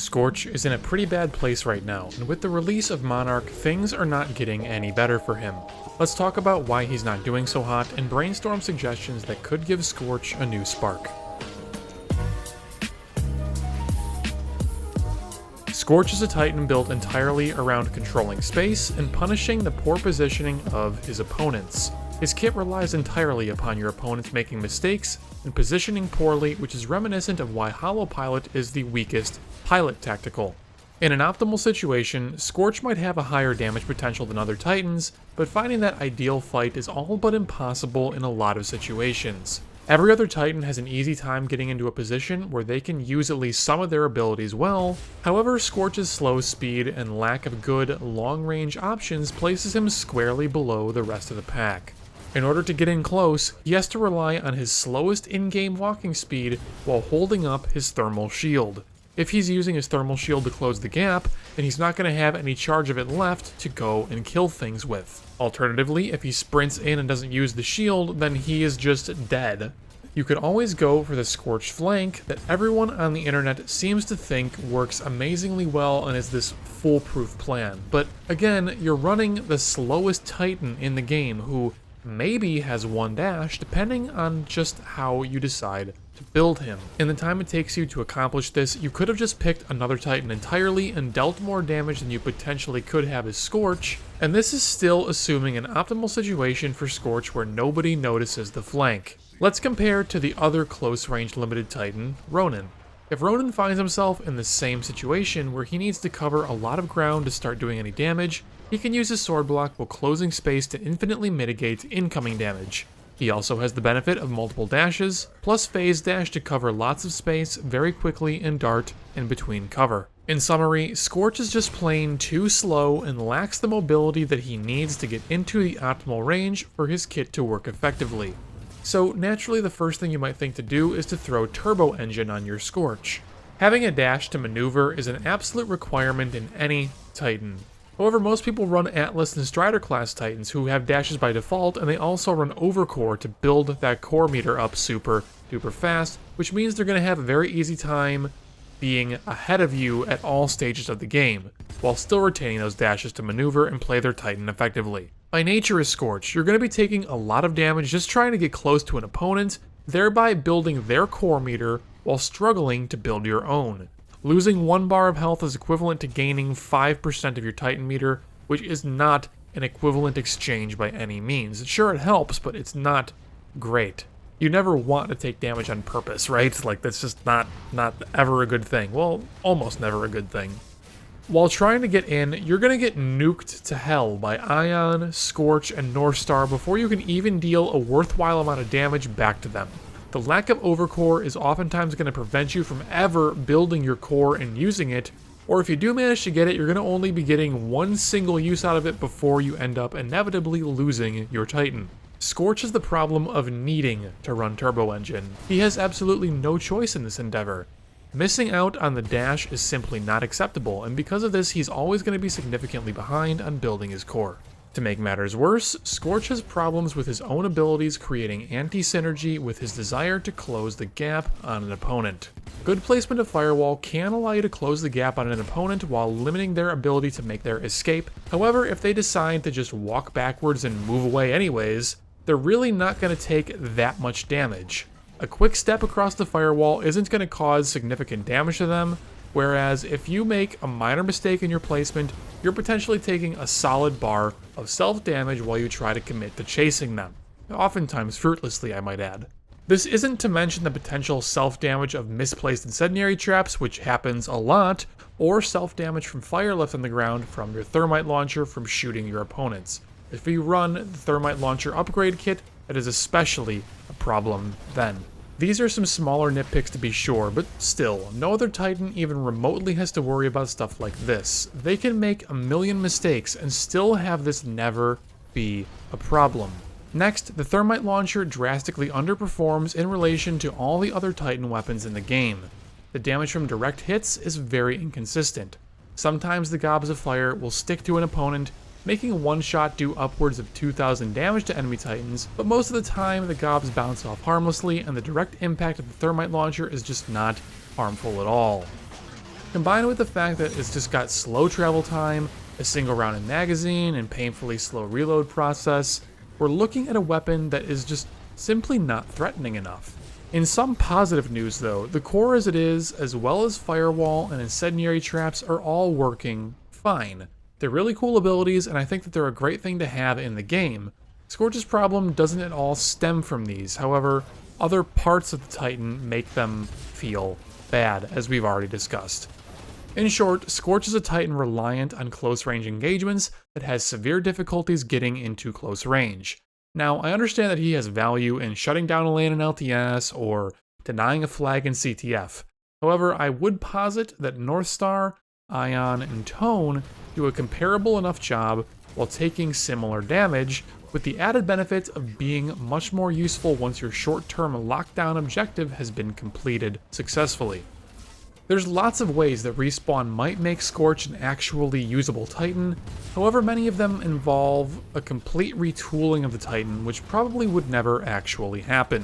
Scorch is in a pretty bad place right now, and with the release of Monarch, things are not getting any better for him. Let's talk about why he's not doing so hot and brainstorm suggestions that could give Scorch a new spark. Scorch is a Titan built entirely around controlling space and punishing the poor positioning of his opponents. His kit relies entirely upon your opponents making mistakes and positioning poorly, which is reminiscent of why Hollow Pilot is the weakest pilot tactical. In an optimal situation, Scorch might have a higher damage potential than other Titans, but finding that ideal fight is all but impossible in a lot of situations. Every other Titan has an easy time getting into a position where they can use at least some of their abilities well. However, Scorch's slow speed and lack of good long-range options places him squarely below the rest of the pack. In order to get in close, he has to rely on his slowest in-game walking speed while holding up his thermal shield. If he's using his thermal shield to close the gap, then he's not going to have any charge of it left to go and kill things with. Alternatively, if he sprints in and doesn't use the shield, then he is just dead. You could always go for the Scorch flank that everyone on the internet seems to think works amazingly well and is this foolproof plan. But again, you're running the slowest Titan in the game who maybe has one dash, depending on just how you decide to build him. In the time it takes you to accomplish this, you could have just picked another Titan entirely and dealt more damage than you potentially could have as Scorch, and this is still assuming an optimal situation for Scorch where nobody notices the flank. Let's compare to the other close-range limited Titan, Ronin. If Ronin finds himself in the same situation where he needs to cover a lot of ground to start doing any damage, he can use his sword block while closing space to infinitely mitigate incoming damage. He also has the benefit of multiple dashes, plus phase dash to cover lots of space very quickly and dart in between cover. In summary, Scorch is just plain too slow and lacks the mobility that he needs to get into the optimal range for his kit to work effectively. So naturally the first thing you might think to do is to throw Turbo Engine on your Scorch. Having a dash to maneuver is an absolute requirement in any Titan. However, most people run Atlas and Strider class Titans who have dashes by default, and they also run Overcore to build that core meter up super duper fast, which means they're going to have a very easy time being ahead of you at all stages of the game, while still retaining those dashes to maneuver and play their Titan effectively. By nature as Scorch, you're going to be taking a lot of damage just trying to get close to an opponent, thereby building their core meter while struggling to build your own. Losing 1 bar of health is equivalent to gaining 5% of your Titan meter, which is not an equivalent exchange by any means. Sure, it helps, but it's not great. You never want to take damage on purpose, right? Like, that's just not ever a good thing. Well, almost never a good thing. While trying to get in, you're going to get nuked to hell by Ion, Scorch, and Northstar before you can even deal a worthwhile amount of damage back to them. The lack of overcore is oftentimes going to prevent you from ever building your core and using it, or if you do manage to get it, you're going to only be getting one single use out of it before you end up inevitably losing your Titan. Scorch has the problem of needing to run Turbo Engine. He has absolutely no choice in this endeavor. Missing out on the dash is simply not acceptable, and because of this, he's always going to be significantly behind on building his core. To make matters worse, Scorch has problems with his own abilities creating anti-synergy with his desire to close the gap on an opponent. Good placement of Firewall can allow you to close the gap on an opponent while limiting their ability to make their escape. However, if they decide to just walk backwards and move away anyways, they're really not going to take that much damage. A quick step across the Firewall isn't going to cause significant damage to them, whereas if you make a minor mistake in your placement, you're potentially taking a solid bar of self-damage while you try to commit to chasing them. Oftentimes fruitlessly, I might add. This isn't to mention the potential self-damage of misplaced incendiary traps, which happens a lot, or self-damage from fire left on the ground from your Thermite launcher from shooting your opponents. If you run the Thermite launcher upgrade kit, that is especially a problem then. These are some smaller nitpicks to be sure, but still, no other Titan even remotely has to worry about stuff like this. They can make a million mistakes and still have this never be a problem. Next, the Thermite launcher drastically underperforms in relation to all the other Titan weapons in the game. The damage from direct hits is very inconsistent. Sometimes the gobs of fire will stick to an opponent, making one shot do upwards of 2,000 damage to enemy Titans, but most of the time the gobs bounce off harmlessly and the direct impact of the Thermite launcher is just not harmful at all. Combined with the fact that it's just got slow travel time, a single round in magazine, and painfully slow reload process, we're looking at a weapon that is just simply not threatening enough. In some positive news though, the core as it is, as well as firewall and incendiary traps are all working fine. They're really cool abilities, and I think that they're a great thing to have in the game. Scorch's problem doesn't at all stem from these, however, other parts of the Titan make them feel bad, as we've already discussed. In short, Scorch is a Titan reliant on close-range engagements that has severe difficulties getting into close range. Now, I understand that he has value in shutting down a lane in LTS or denying a flag in CTF. However, I would posit that Northstar, Ion, and Tone do a comparable enough job while taking similar damage, with the added benefit of being much more useful once your short-term lockdown objective has been completed successfully. There's lots of ways that Respawn might make Scorch an actually usable Titan, however many of them involve a complete retooling of the Titan, which probably would never actually happen.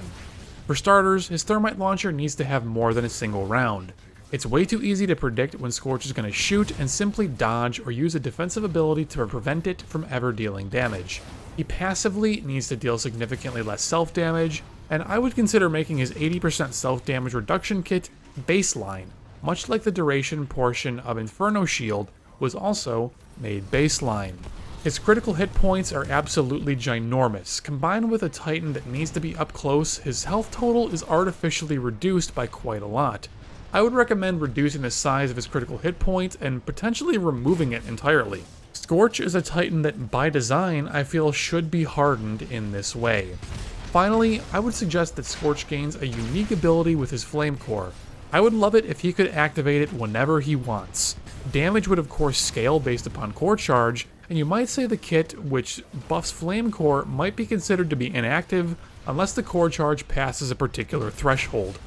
For starters, his Thermite launcher needs to have more than a single round. It's way too easy to predict when Scorch is going to shoot and simply dodge or use a defensive ability to prevent it from ever dealing damage. He passively needs to deal significantly less self-damage, and I would consider making his 80% self-damage reduction kit baseline, much like the duration portion of Inferno Shield was also made baseline. His critical hit points are absolutely ginormous. Combined with a Titan that needs to be up close, his health total is artificially reduced by quite a lot. I would recommend reducing the size of his critical hit point and potentially removing it entirely. Scorch is a Titan that, by design, I feel should be hardened in this way. Finally, I would suggest that Scorch gains a unique ability with his Flame Core. I would love it if he could activate it whenever he wants. Damage would of course scale based upon core charge, and you might say the kit, which buffs Flame Core, might be considered to be inactive unless the core charge passes a particular threshold.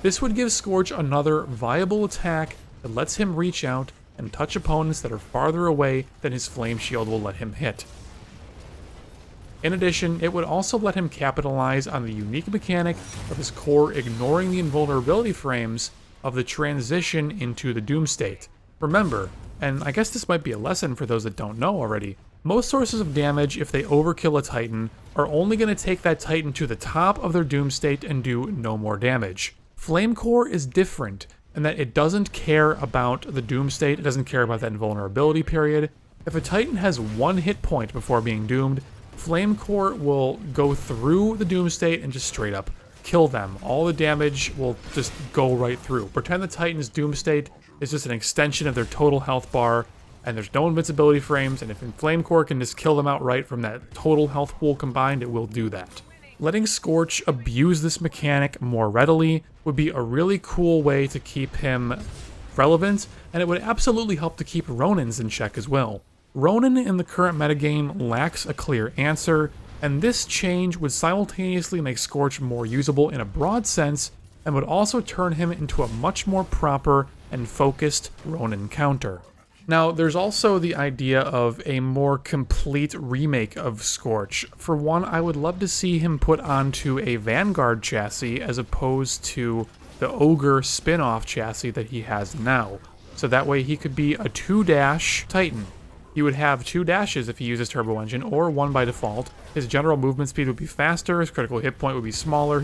This would give Scorch another viable attack that lets him reach out and touch opponents that are farther away than his Flame Shield will let him hit. In addition, it would also let him capitalize on the unique mechanic of his core ignoring the invulnerability frames of the transition into the Doom state. Remember, and I guess this might be a lesson for those that don't know already, most sources of damage, if they overkill a Titan, are only going to take that Titan to the top of their Doom state and do no more damage. Flame Core is different in that it doesn't care about the Doom state, it doesn't care about that invulnerability period. If a Titan has one hit point before being doomed, Flame Core will go through the Doom state and just straight up kill them. All the damage will just go right through. Pretend the Titan's Doom state is just an extension of their total health bar, and there's no invincibility frames, and if Flame Core can just kill them outright from that total health pool combined, it will do that. Letting Scorch abuse this mechanic more readily would be a really cool way to keep him relevant, and it would absolutely help to keep Ronins in check as well. Ronin in the current metagame lacks a clear answer, and this change would simultaneously make Scorch more usable in a broad sense, and would also turn him into a much more proper and focused Ronin counter. Now, there's also the idea of a more complete remake of Scorch. For one, I would love to see him put onto a Vanguard chassis as opposed to the Ogre spin-off chassis that he has now. So that way he could be a 2-dash Titan. He would have 2 dashes if he uses Turbo Engine, or 1 by default. His general movement speed would be faster, his critical hit point would be smaller,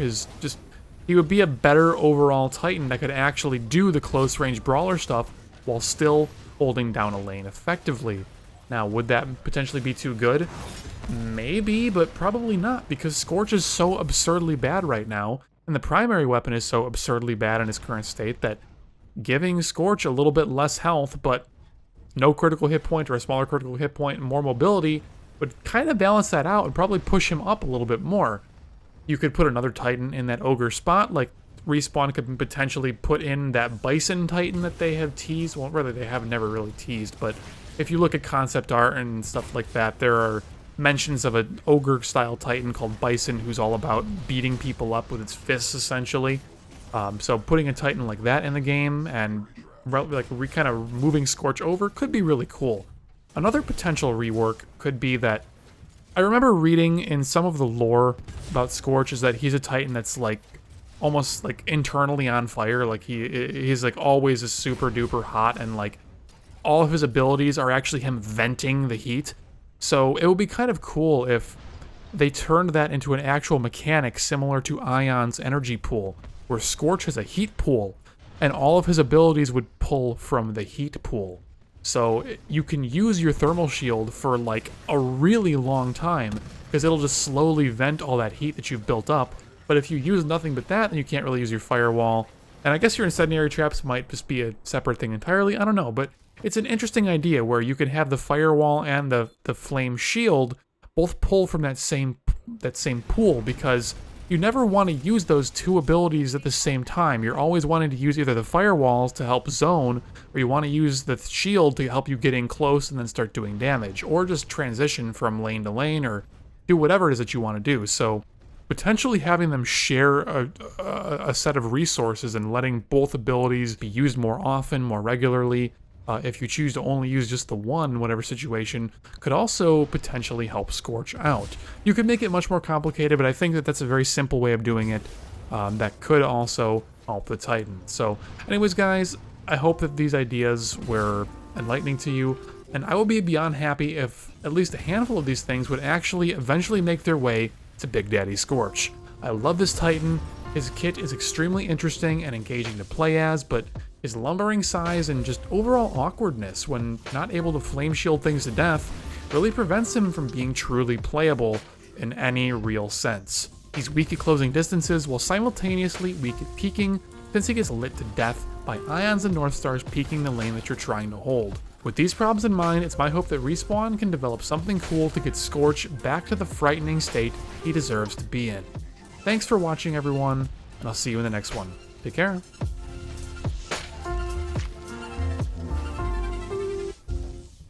he would be a better overall Titan that could actually do the close-range brawler stuff while still holding down a lane effectively. Now, would that potentially be too good? Maybe, but probably not, because Scorch is so absurdly bad right now, and the primary weapon is so absurdly bad in its current state that giving Scorch a little bit less health, but no critical hit point or a smaller critical hit point and more mobility would kind of balance that out and probably push him up a little bit more. You could put another Titan in that Ogre spot, like Respawn could potentially put in that Bison Titan that they have teased. Well, rather, they have never really teased, but if you look at concept art and stuff like that, there are mentions of an Ogre-style Titan called Bison who's all about beating people up with its fists, essentially. So putting a Titan like that in the game and kind of moving Scorch over could be really cool. Another potential rework could be that I remember reading in some of the lore about Scorch is that he's a Titan that's like almost like internally on fire. Like he's like always is super duper hot, and like all of his abilities are actually him venting the heat. So it would be kind of cool if they turned that into an actual mechanic similar to Ion's energy pool, where Scorch has a heat pool, and all of his abilities would pull from the heat pool. So you can use your thermal shield for like a really long time, because it'll just slowly vent all that heat that you've built up. But if you use nothing but that, then you can't really use your firewall. And I guess your incendiary traps might just be a separate thing entirely, I don't know, but it's an interesting idea where you can have the firewall and the flame shield both pull from that same pool, because you never want to use those two abilities at the same time. You're always wanting to use either the firewalls to help zone, or you want to use the shield to help you get in close and then start doing damage, or just transition from lane to lane, or do whatever it is that you want to do. So potentially having them share a set of resources and letting both abilities be used more often, more regularly, if you choose to only use just the one in whatever situation, could also potentially help Scorch out. You could make it much more complicated, but I think that that's a very simple way of doing it that could also help the Titan. So anyways, guys, I hope that these ideas were enlightening to you, and I would be beyond happy if at least a handful of these things would actually eventually make their way to Big Daddy Scorch. I love this Titan. His kit is extremely interesting and engaging to play as, but his lumbering size and just overall awkwardness when not able to flame shield things to death really prevents him from being truly playable in any real sense. He's weak at closing distances while simultaneously weak at peeking, since he gets lit to death by Ions and North Stars peeking the lane that you're trying to hold. With these problems in mind, it's my hope that Respawn can develop something cool to get Scorch back to the frightening state he deserves to be in. Thanks for watching, everyone, and I'll see you in the next one. Take care.